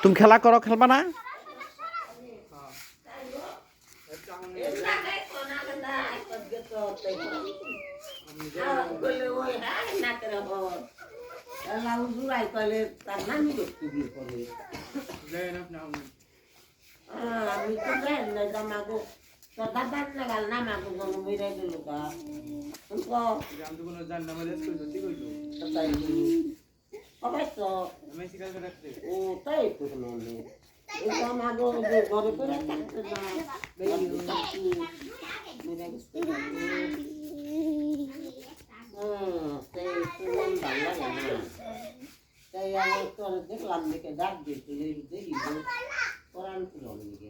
তুমি খেলা করো, খেলবা না? দেখলাম দেখে ডাক দিতে দেখি কোরআন খুলন দিকে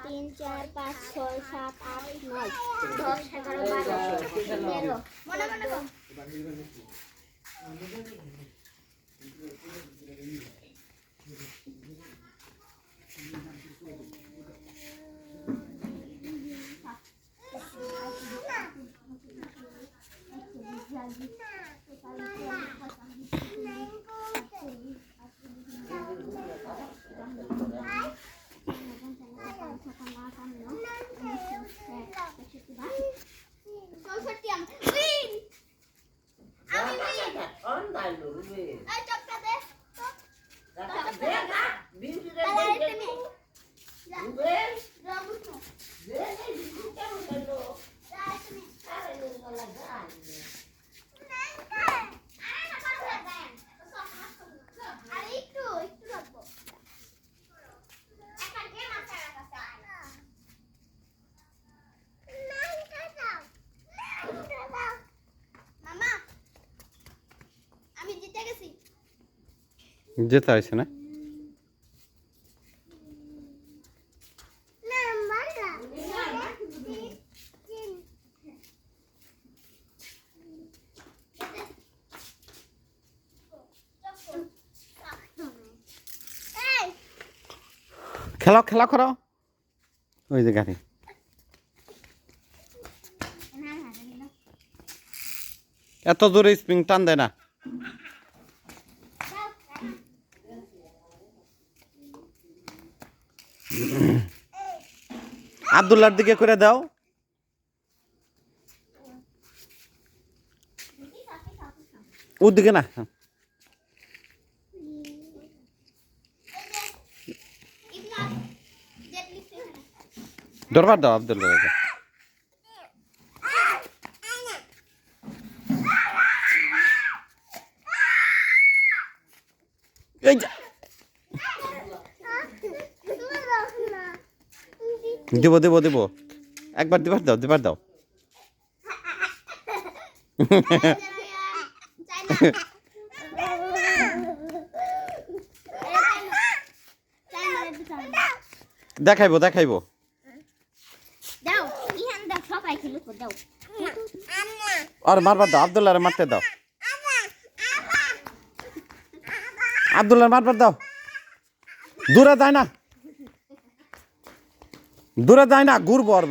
তিন চার পাঁচ ছয় সাত আট নয় 10 11 12 13 মনে মনে কর যেতে হয়েছে না? খেলা খেলা করো, ওই যে গাড়ি। এত জোরে স্প্রিং টান দেয় না। আব্দুল্লাহর দিকে করে দাও। ওর দিকে না, দরবার দাও আব্দুল্লাহ। দেবো দেবো দেবো, একবার দিবার দাও, দিবার দাও। দেখাইবো দেখাইবো। আর মারবার দাও, আব্দুল্লাহ মারতে দাও, আব্দুল্লাহ মারবার দাও। দূরে যায় না, দূরে যায় না, ঘুরবো আর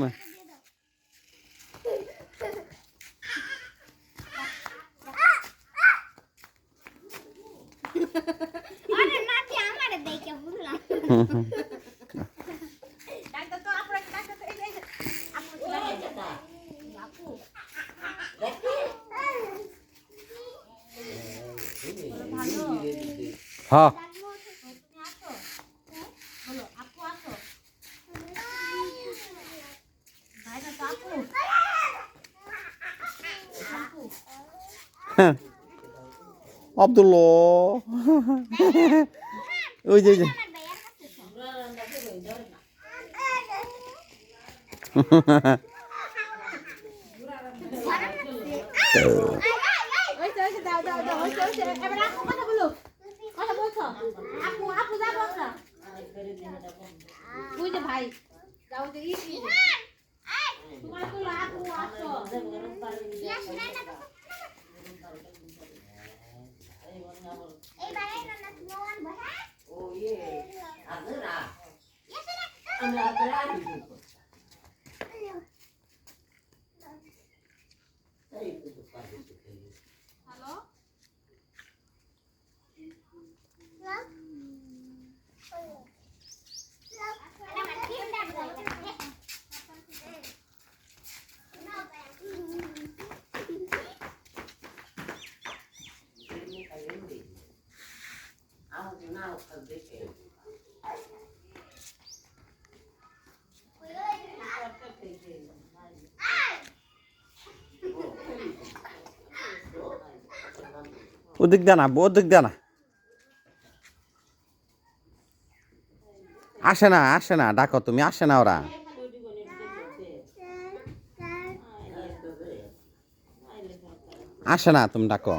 হ্যাঁ। আব্দুল্লাহ ওই যে ভাই যাও যে তোমার তো আপু আসো এই তো পারে শিখে হ্যালো এমনি খাইলেন দেখি আমার না ওখান দেখে ওদিক দে না ওদিক দে না আসে না ডাকো তুমি আসে না ওরা আসে না তুমি ডাকো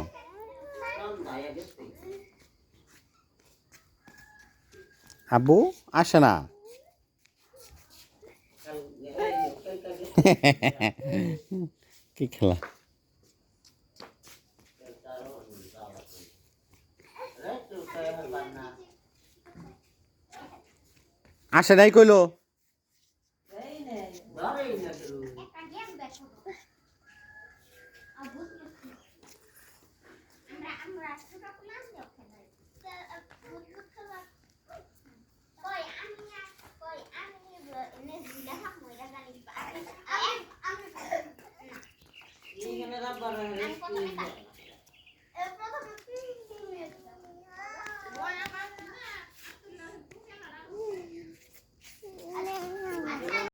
আব্বু আসে না কি খেলা আসে নাই কইলো এখানে রাব্বার